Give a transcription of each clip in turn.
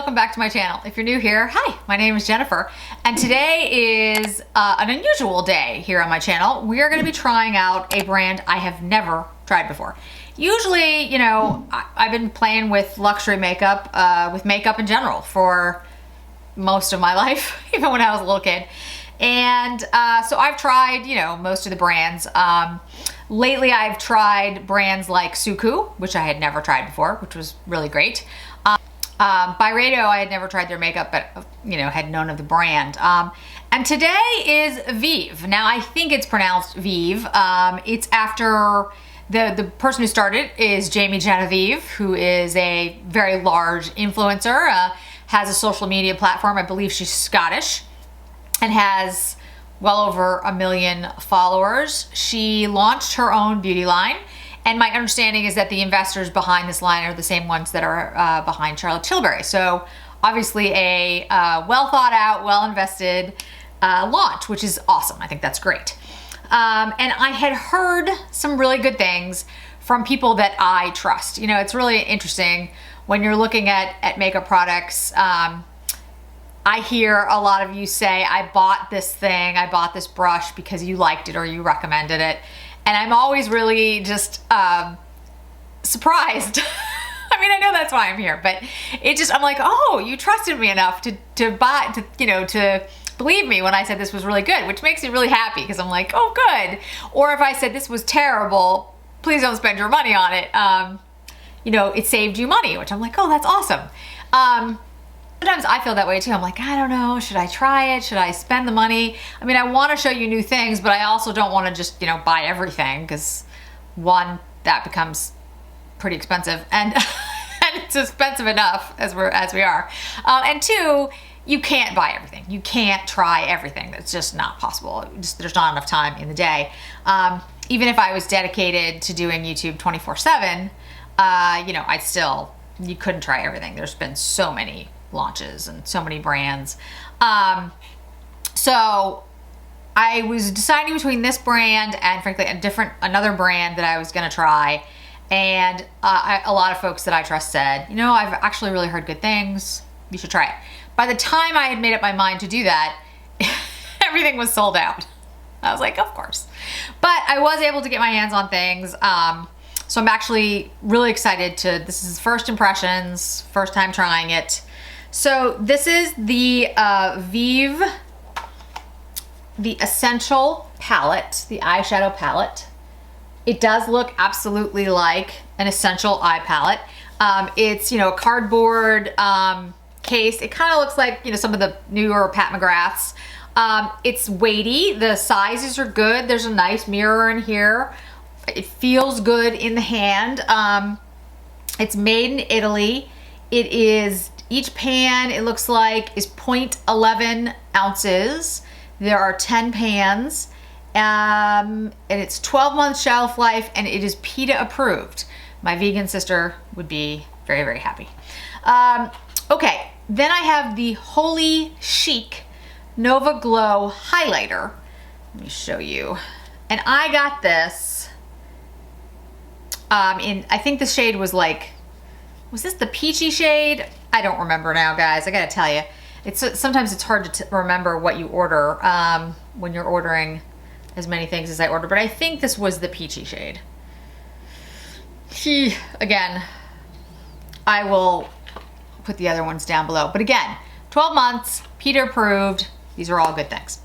welcome back to my channel. If you're new here, hi, my name is Jennifer, and today is an unusual day here on my channel. We are going to be trying out a brand I have never tried before. Usually, you know, I've been playing with luxury makeup, with makeup in general for most of my life, even when I was a little kid. And so I've tried, you know, most of the brands. Lately I've tried brands like Suku, which I had never tried before, which was really great. Byredo, I had never tried their makeup, but, you know, had known of the brand. And today is Vieve. Now, I think it's pronounced Vieve. It's after the person who started is Jamie Genevieve, who is a very large influencer, has a social media platform. I believe she's Scottish and has well over 1 million followers. She launched her own beauty line. And my understanding is that the investors behind this line are the same ones that are behind Charlotte Tilbury. So obviously a well thought out, well invested launch, which is awesome. I think that's great. And I had heard some really good things from people that I trust. You know, it's really interesting when you're looking at makeup products. I hear a lot of you say, I bought this thing, I bought this brush because you liked it or you recommended it. And I'm always really just surprised. I mean, I know that's why I'm here, but it just, I'm like, oh, you trusted me enough to buy, you know, to believe me when I said this was really good, which makes me really happy because I'm like, oh, good. Or if I said this was terrible, please don't spend your money on it. You know, it saved you money, which I'm like, oh, that's awesome. Sometimes I feel that way too. I'm like, I don't know, should I try it? Should I spend the money? I mean, I want to show you new things, but I also don't want to just, you know, buy everything because one, that becomes pretty expensive and, and it's expensive enough as we are. And two, you can't buy everything. You can't try everything. That's just not possible. There's not enough time in the day. Even if I was dedicated to doing YouTube 24/7, you know, you couldn't try everything. There's been so many launches and so many brands. So I was deciding between this brand and frankly another brand that I was gonna try. And a lot of folks that I trust said, you know, I've actually really heard good things. You should try it. By the time I had made up my mind to do that, everything was sold out. I was like, of course. But I was able to get my hands on things. So I'm actually really excited this is first impressions, first time trying it. So this is the Vieve, the Essential palette, the eyeshadow palette. It does look absolutely like an Essential eye palette. It's, you know, a cardboard case. It kind of looks like, you know, some of the newer Pat McGraths. It's weighty. The sizes are good. There's a nice mirror in here. It feels good in the hand. It's made in Italy. It is, each pan, it looks like, is 0.11 ounces. There are 10 pans. And it's 12-month shelf life, and it is PETA approved. My vegan sister would be very, very happy. Okay, then I have the Holy Chic Nova Glow Highlighter. Let me show you. And I got this I think the shade was like, was this the peachy shade? I don't remember now, guys. I gotta tell you. Sometimes it's hard to remember what you order when you're ordering as many things as I order, but I think this was the peachy shade. Again, I will put the other ones down below. But again, 12 months, PETA approved. These are all good things.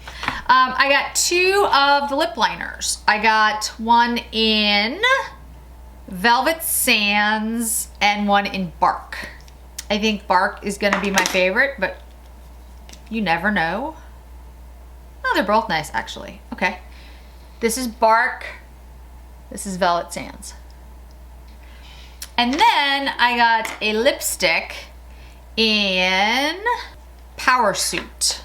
I got 2 of the lip liners. I got one in Velvet Sands and one in Bark. I think Bark is gonna be my favorite, but you never know. Oh, they're both nice, actually. Okay. This is Bark. This is Velvet Sands. And then I got a lipstick in Power Suit.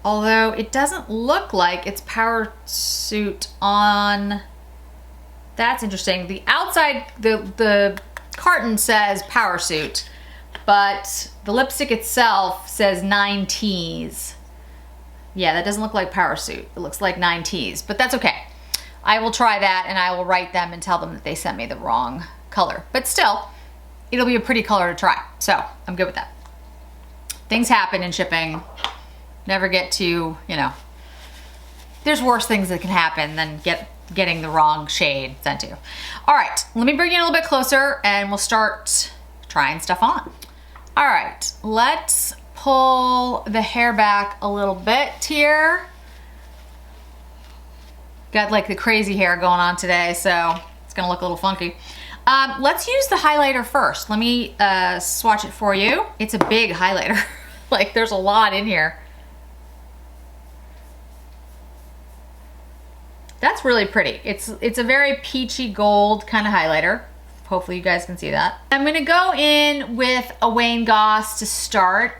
Although it doesn't look like it's Power Suit on... That's interesting. The outside, the carton says Power Suit, but the lipstick itself says 9Ts. Yeah, that doesn't look like Power Suit. It looks like 9Ts, but that's okay. I will try that and I will write them and tell them that they sent me the wrong color. But still, it'll be a pretty color to try. So I'm good with that. Things happen in shipping. Never get to, you know, there's worse things that can happen than getting the wrong shade sent to you. All right, let me bring you in a little bit closer and we'll start trying stuff on. All right, let's pull the hair back a little bit here. Got like the crazy hair going on today, so it's gonna look a little funky. Let's use the highlighter first. Let me swatch it for you. It's a big highlighter. Like there's a lot in here. That's really pretty. It's a very peachy gold kind of highlighter. Hopefully you guys can see that. I'm gonna go in with a Wayne Goss to start,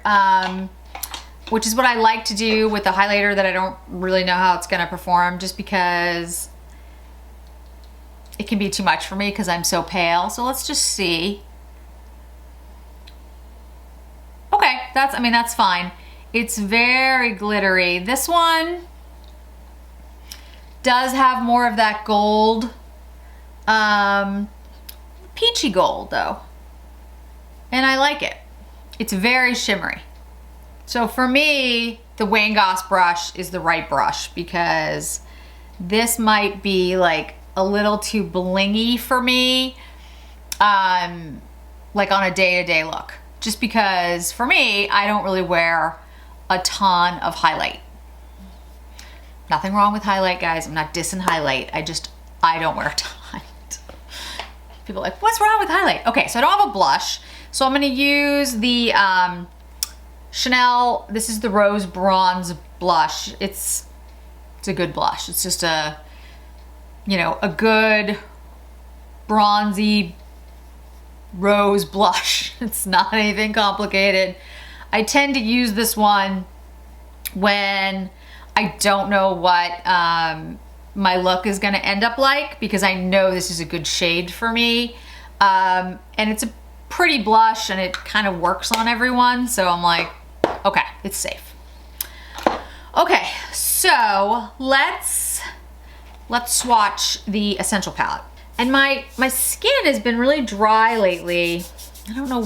which is what I like to do with the highlighter that I don't really know how it's gonna perform, just because it can be too much for me because I'm so pale. So let's just see. Okay, that's fine. It's very glittery. This one does have more of that gold, peachy gold though. And I like it. It's very shimmery. So for me, the Wayne Goss brush is the right brush because this might be like a little too blingy for me, like on a day-to-day look. Just because for me, I don't really wear a ton of highlight. Nothing wrong with highlight, guys. I'm not dissing highlight. I don't wear a ton. People are like, what's wrong with highlight? Okay, so I don't have a blush. So I'm gonna use the Chanel, this is the Rose Bronze blush. It's a good blush. It's just a, you know, a good bronzy rose blush. It's not anything complicated. I tend to use this one when I don't know what my look is gonna end up like, because I know this is a good shade for me. And it's a pretty blush and it kind of works on everyone. So I'm like, okay, it's safe. Okay, so let's swatch the Essential palette. And my skin has been really dry lately. I don't know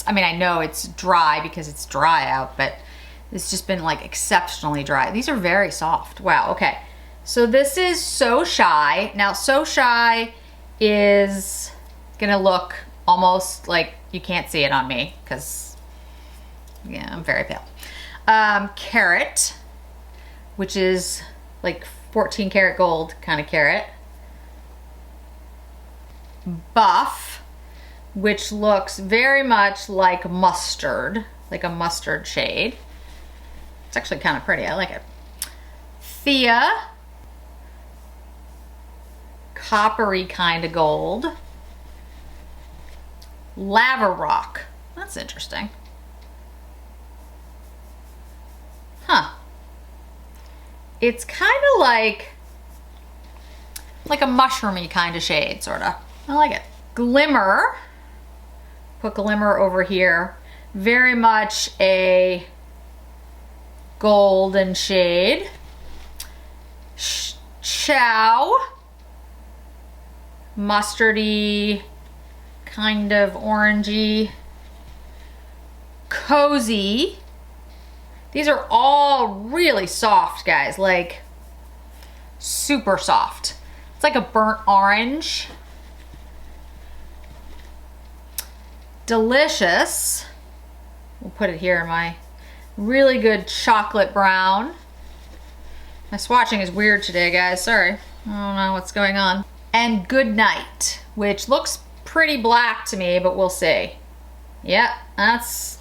I mean, I know it's dry because it's dry out, but it's just been like exceptionally dry. These are very soft. Wow, okay. So this is So Shy. Now, So Shy is gonna look almost like you can't see it on me because, yeah, I'm very pale. Carrot, which is like 14 karat gold kind of carrot. Buff, which looks very much like mustard, like a mustard shade. It's actually kind of pretty, I like it. Thea, coppery kind of gold. Lava Rock, that's interesting. Huh. It's kind of like a mushroomy kind of shade, sort of. I like it. Glimmer, put Glimmer over here. Very much a golden shade. Chow, mustardy, kind of orangey. Cozy. These are all really soft, guys, like super soft. It's like a burnt orange. Delicious. We'll put it here in my really good chocolate brown. My swatching is weird today, guys. Sorry. I don't know what's going on. And Good Night, which looks pretty black to me, but we'll see. Yep, that's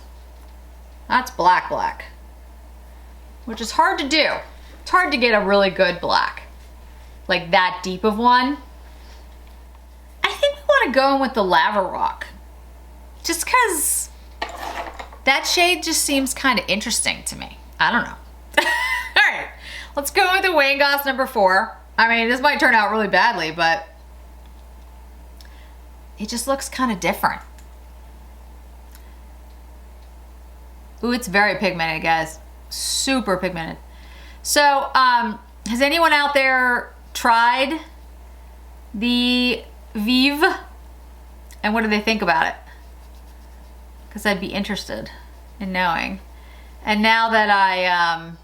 black, which is hard to do. It's hard to get a really good black, like that deep of one. I think we want to go in with the Lava Rock, just because that shade just seems kind of interesting to me. I don't know. All right, let's go with the Wayne Goss number 4. I mean, this might turn out really badly, but it just looks kind of different. Ooh, it's very pigmented, guys. Super pigmented. So, has anyone out there tried the Vieve? And what do they think about it? because I'd be interested in knowing. And now that I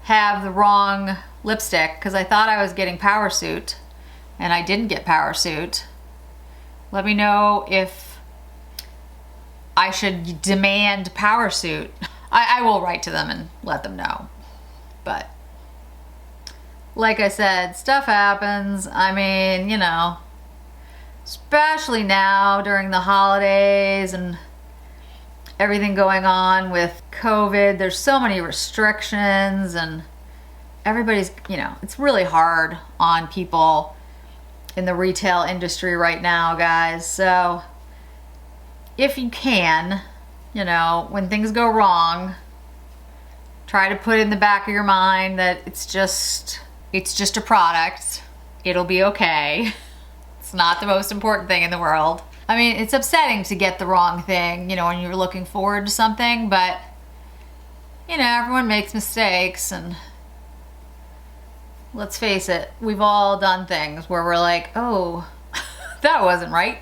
have the wrong lipstick, because I thought I was getting Power Suit and I didn't get Power Suit, let me know if I should demand Power Suit. I will write to them and let them know. But like I said, stuff happens. I mean, you know, especially now during the holidays and everything going on with COVID. There's so many restrictions and everybody's, you know, it's really hard on people in the retail industry right now, guys. So if you can, you know, when things go wrong, try to put in the back of your mind that it's just a product. It'll be okay. It's not the most important thing in the world. I mean, it's upsetting to get the wrong thing, you know, when you're looking forward to something, but you know, everyone makes mistakes, and let's face it, we've all done things where we're like, oh, that wasn't right.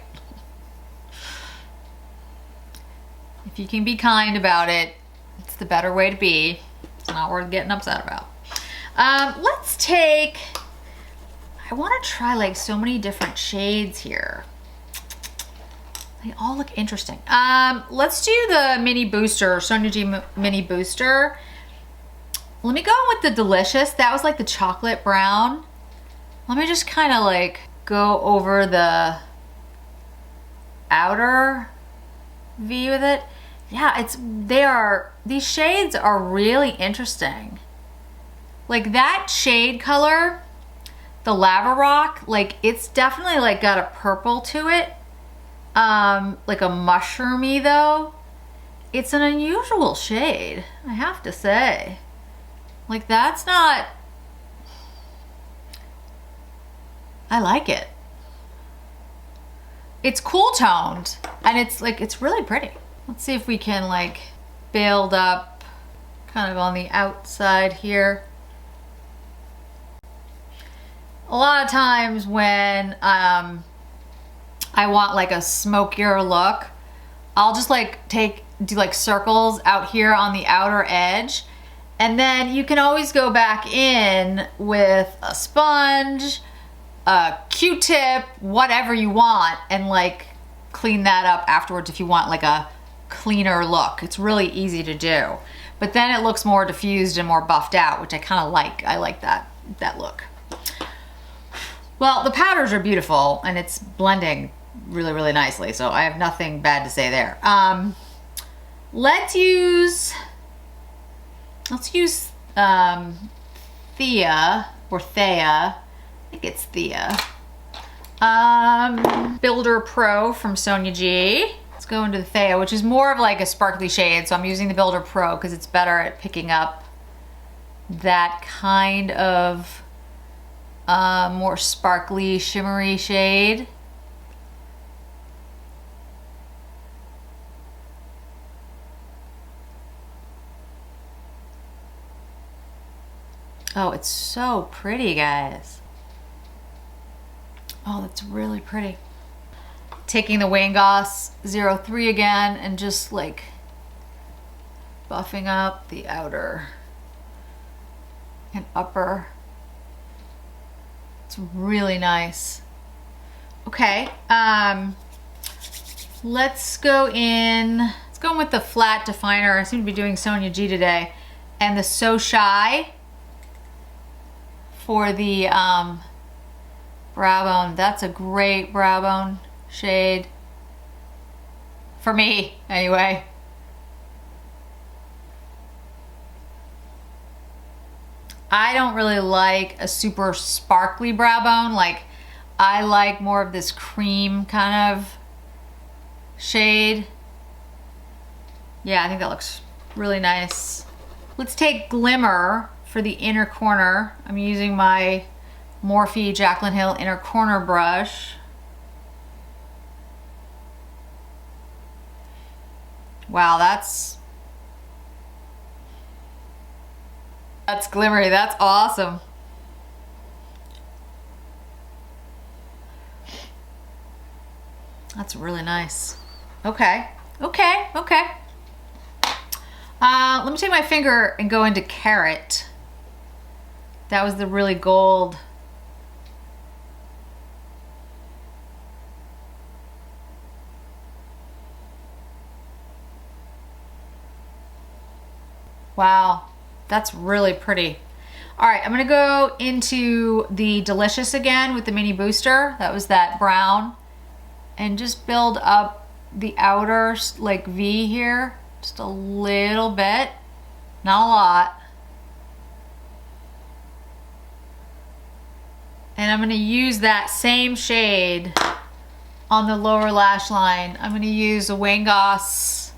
If you can be kind about it, it's the better way to be. It's not worth getting upset about. Let's take, I want to try like so many different shades here. They all look interesting. Let's do the mini booster, Sonia G mini booster. Let me go with the Delicious. That was like the chocolate brown. Let me just kind of like go over the outer V with it. Yeah, these shades are really interesting. Like that shade color, the Lava Rock, like it's definitely like got a purple to it. Like a mushroomy though. It's an unusual shade, I have to say. Like that's not, I like it. It's cool toned and it's like, it's really pretty. Let's see if we can like build up kind of on the outside here. A lot of times when I want like a smokier look, I'll just like do like circles out here on the outer edge, and then you can always go back in with a sponge, a Q-tip, whatever you want, and like clean that up afterwards if you want like a cleaner look. It's really easy to do, but then it looks more diffused and more buffed out, which I kind of like. I like that look. Well, the powders are beautiful and it's blending really, really nicely, so I have nothing bad to say there. Let's use Thea, or Thea, I think it's Thea. Builder Pro from Sonia G. Let's go into the Thea, which is more of like a sparkly shade, so I'm using the Builder Pro because it's better at picking up that kind of more sparkly, shimmery shade. Oh, it's so pretty, guys. Oh, that's really pretty. Taking the Wayne Goss 03 again and just like buffing up the outer and upper. It's really nice. Okay, let's go with the flat definer. I seem to be doing Sonia G today. And the So Shy for the brow bone. That's a great brow bone shade. For me, anyway. I don't really like a super sparkly brow bone. Like, I like more of this cream kind of shade. Yeah, I think that looks really nice. Let's take Glimmer for the inner corner. I'm using my Morphe Jaclyn Hill inner corner brush. Wow, that's glimmery. That's awesome. That's really nice. Okay. Okay, okay. Let me take my finger and go into Carrot. That was the really gold. Wow, that's really pretty. All right, I'm gonna go into the Delicious again with the mini booster. That was that brown. And just build up the outer like V here. Just a little bit, not a lot. And I'm gonna use that same shade on the lower lash line. I'm gonna use a Wayne Goss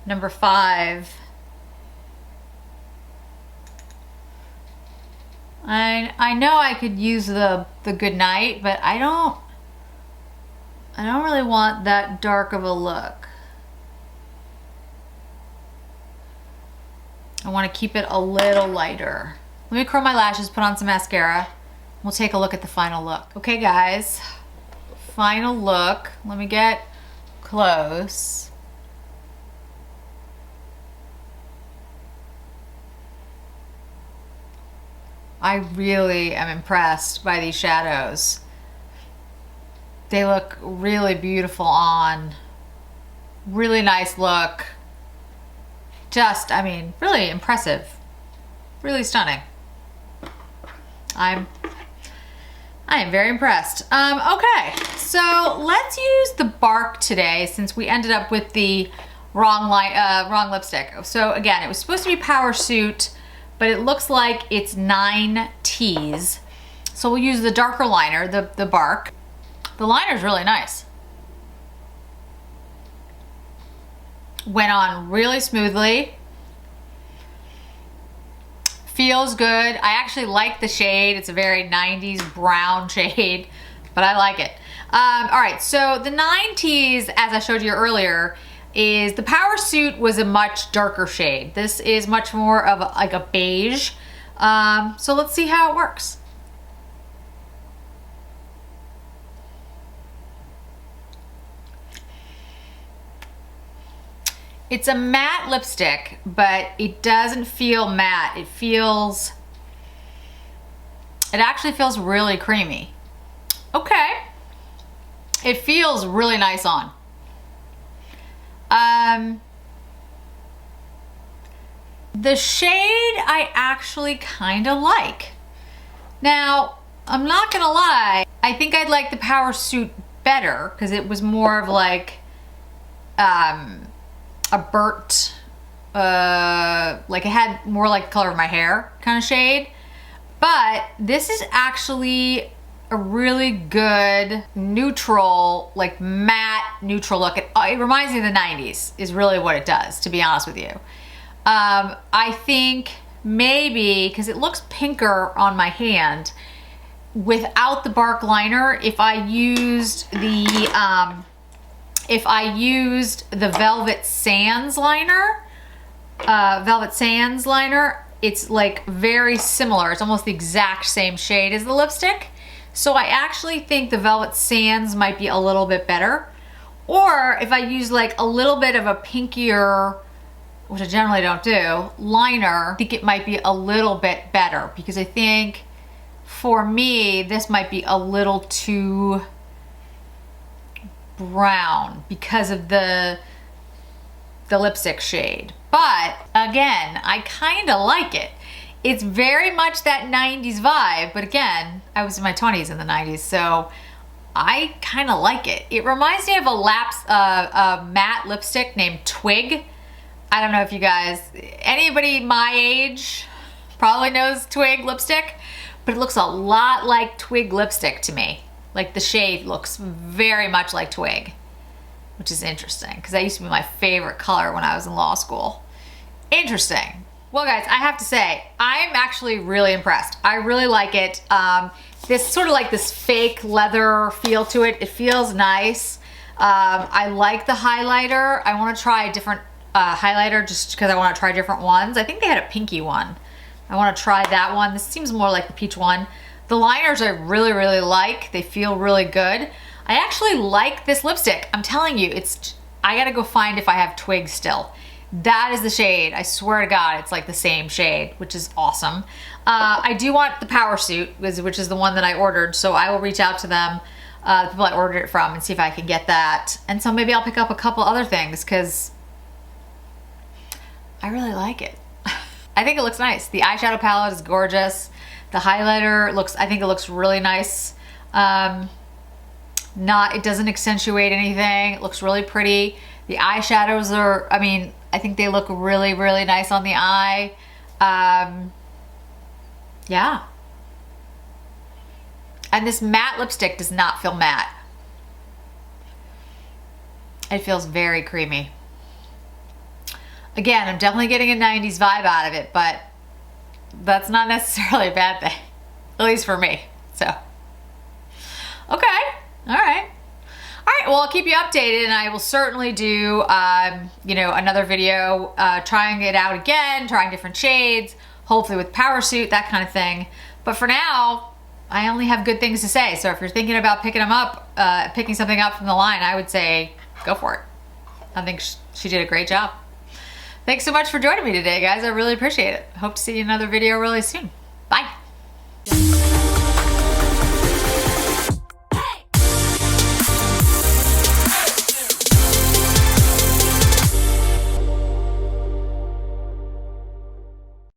number 5. I know I could use the Good Night, but I don't really want that dark of a look. I want to keep it a little lighter. Let me curl my lashes, put on some mascara. We'll take a look at the final look. Okay guys, final look. Let me get close. I really am impressed by these shadows. They look really beautiful on. Really nice look. Just, I mean, really impressive. Really stunning. I am very impressed. Okay, so let's use the Bark today since we ended up with the wrong lipstick. So again, it was supposed to be Power Suit, but it looks like it's 9 T's. So we'll use the darker liner, the Bark. The liner's really nice. Went on really smoothly. Feels good. I actually like the shade. It's a very 90s brown shade, but I like it. All right, so the 9 T's, as I showed you earlier, is the Power Suit was a much darker shade. This is much more of like a beige. So let's see how it works. It's a matte lipstick, but it doesn't feel matte. It actually feels really creamy. Okay. It feels really nice on. The shade I actually kind of like. Now, I'm not gonna lie, I think I'd like the Power Suit better because it was more of like a burnt, like it had more like the color of my hair kind of shade. But this is actually a really good neutral, like matte neutral look. It reminds me of the 90s is really what it does, to be honest with you. I think maybe, because it looks pinker on my hand, without the Bark liner, if I used the Velvet Sands liner, it's like very similar. It's almost the exact same shade as the lipstick. So I actually think the Velvet Sands might be a little bit better. Or if I use like a little bit of a pinkier, which I generally don't do, liner, I think it might be a little bit better because I think for me, this might be a little too brown because of the lipstick shade. But again, I kind of like it. It's very much that 90s vibe, but again, I was in my 20s in the 90s, so I kind of like it. It reminds me of a matte lipstick named Twig. I don't know if you guys, anybody my age probably knows Twig lipstick, but it looks a lot like Twig lipstick to me. Like the shade looks very much like Twig, which is interesting because that used to be my favorite color when I was in law school. Interesting. Well guys, I have to say, I'm actually really impressed. I really like it. This sort of like this fake leather feel to it. It feels nice. I like the highlighter. I want to try a different highlighter just because I want to try different ones. I think they had a pinky one. I want to try that one. This seems more like the peach one. The liners I really, really like. They feel really good. I actually like this lipstick. I'm telling you, I gotta go find if I have Twigs still. That is the shade. I swear to God, it's like the same shade, which is awesome. I do want the Power Suit, which is the one that I ordered, so I will reach out to them, the people I ordered it from, and see if I can get that. And so maybe I'll pick up a couple other things because I really like it. I think it looks nice. The eyeshadow palette is gorgeous. The highlighter looks, I think it looks really nice. It doesn't accentuate anything. It looks really pretty. The eyeshadows are, I mean, I think they look really, really nice on the eye. Yeah. And this matte lipstick does not feel matte. It feels very creamy. Again, I'm definitely getting a 90s vibe out of it, but that's not necessarily a bad thing. At least for me, so. Okay, all right. All right, well, I'll keep you updated, and I will certainly do, you know, another video trying it out again, trying different shades, hopefully with Power Suit, that kind of thing. But for now, I only have good things to say. So if you're thinking about picking them up, picking something up from the line, I would say go for it. I think she did a great job. Thanks so much for joining me today, guys. I really appreciate it. Hope to see you in another video really soon. Bye.